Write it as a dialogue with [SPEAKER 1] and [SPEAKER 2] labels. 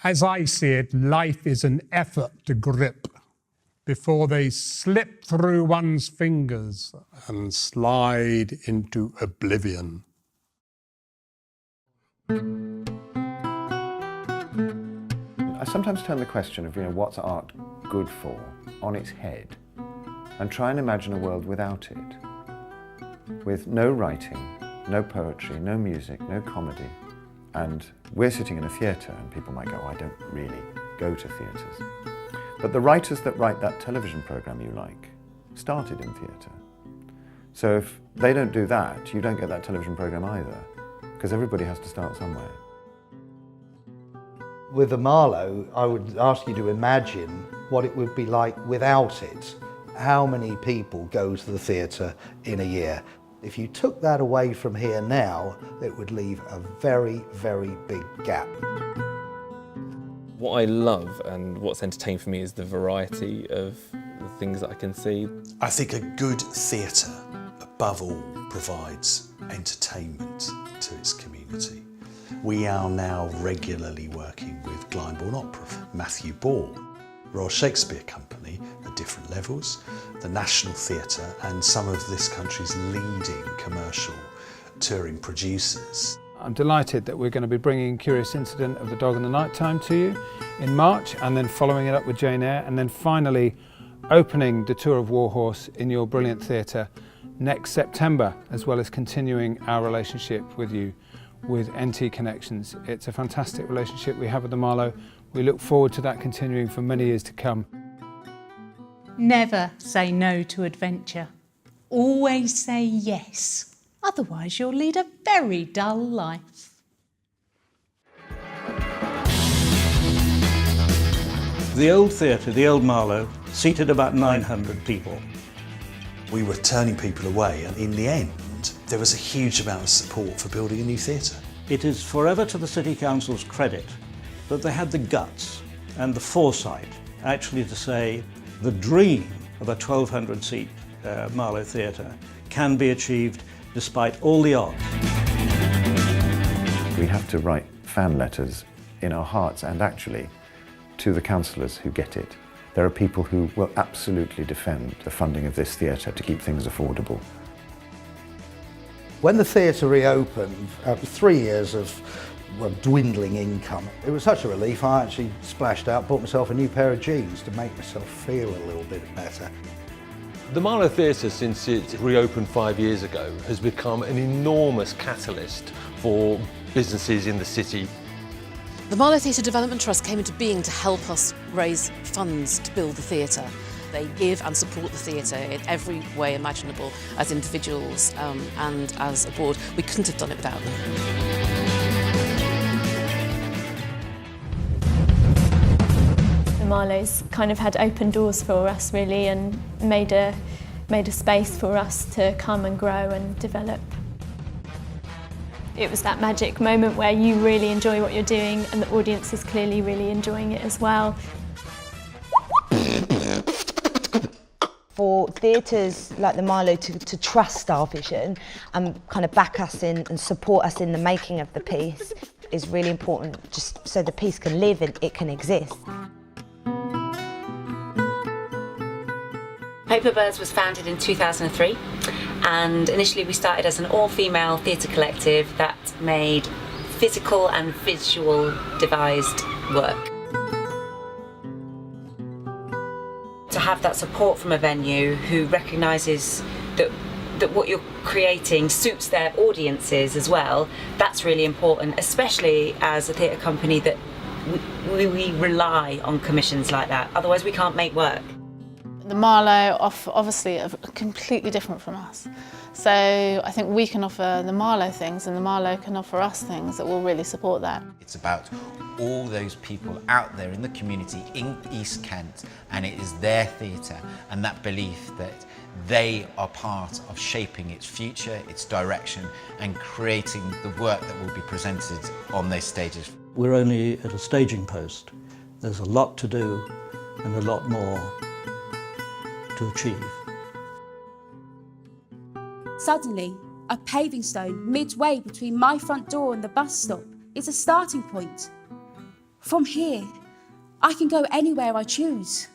[SPEAKER 1] As I see it, life is an effort to grip before they slip through one's fingers and slide into oblivion.
[SPEAKER 2] I sometimes turn the question of, what's art good for on its head and try and imagine a world without it, with no writing, no poetry, no music, no comedy. And we're sitting in a theatre and people might go, I don't really go to theatres. But the writers that write that television programme you like started in theatre. So if they don't do that, you don't get that television programme either, because everybody has to start somewhere.
[SPEAKER 3] With the Marlowe, I would ask you to imagine what it would be like without it. How many people go to the theatre in a year? If you took that away from here now, it would leave a very, very big gap.
[SPEAKER 4] What I love and what's entertaining for me is the variety of the things that I can see.
[SPEAKER 5] I think a good theatre, above all, provides entertainment to its community. We are now regularly working with Glyndebourne Opera, Matthew Ball, Royal Shakespeare Company at different levels, the National Theatre and some of this country's leading commercial touring producers.
[SPEAKER 1] I'm delighted that we're going to be bringing Curious Incident of the Dog in the Nighttime to you in March, and then following it up with Jane Eyre, and then finally opening the Tour of Warhorse in your brilliant theatre next September, as well as continuing our relationship with you with NT Connections. It's a fantastic relationship we have with the Marlowe. We look forward to that continuing for many years to come.
[SPEAKER 6] Never say no to adventure. Always say yes. Otherwise you'll lead a very dull life.
[SPEAKER 7] The old theatre, the old Marlowe, seated about 900 people.
[SPEAKER 5] We were turning people away, and in the end, there was a huge amount of support for building a new theatre.
[SPEAKER 7] It is forever to the City Council's credit that they had the guts and the foresight actually to say the dream of a 1,200-seat Marlowe theatre can be achieved despite all the odds.
[SPEAKER 2] We have to write fan letters in our hearts and actually to the councillors who get it. There are people who will absolutely defend the funding of this theatre to keep things affordable.
[SPEAKER 3] When the theatre reopened, after 3 years of dwindling income, it was such a relief. I actually splashed out, bought myself a new pair of jeans to make myself feel a little bit better.
[SPEAKER 8] The Marlowe Theatre, since it reopened 5 years ago, has become an enormous catalyst for businesses in the city.
[SPEAKER 9] The Marlowe Theatre Development Trust came into being to help us raise funds to build the theatre. They give and support the theatre in every way imaginable, as individuals and as a board. We couldn't have done it without them.
[SPEAKER 10] The Marlowe's kind of had open doors for us really, and made a space for us to come and grow and develop. It was that magic moment where you really enjoy what you're doing and the audience is clearly really enjoying it as well.
[SPEAKER 11] For theatres like the Marlowe to trust our vision and kind of back us in and support us in the making of the piece is really important, just so the piece can live and it can exist.
[SPEAKER 12] Paper Birds was founded in 2003, and initially we started as an all-female theatre collective that made physical and visual devised work. To have that support from a venue who recognises that what you're creating suits their audiences as well, that's really important, especially as a theatre company that we rely on commissions like that, otherwise we can't make work.
[SPEAKER 13] The Marlowe obviously are completely different from us. So I think we can offer the Marlowe things and the Marlowe can offer us things that will really support that.
[SPEAKER 14] It's about all those people out there in the community in East Kent, and it is their theatre and that belief that they are part of shaping its future, its direction, and creating the work that will be presented on those stages.
[SPEAKER 7] We're only at a staging post. There's a lot to do and a lot more to achieve.
[SPEAKER 15] Suddenly, a paving stone midway between my front door and the bus stop is a starting point. From here, I can go anywhere I choose.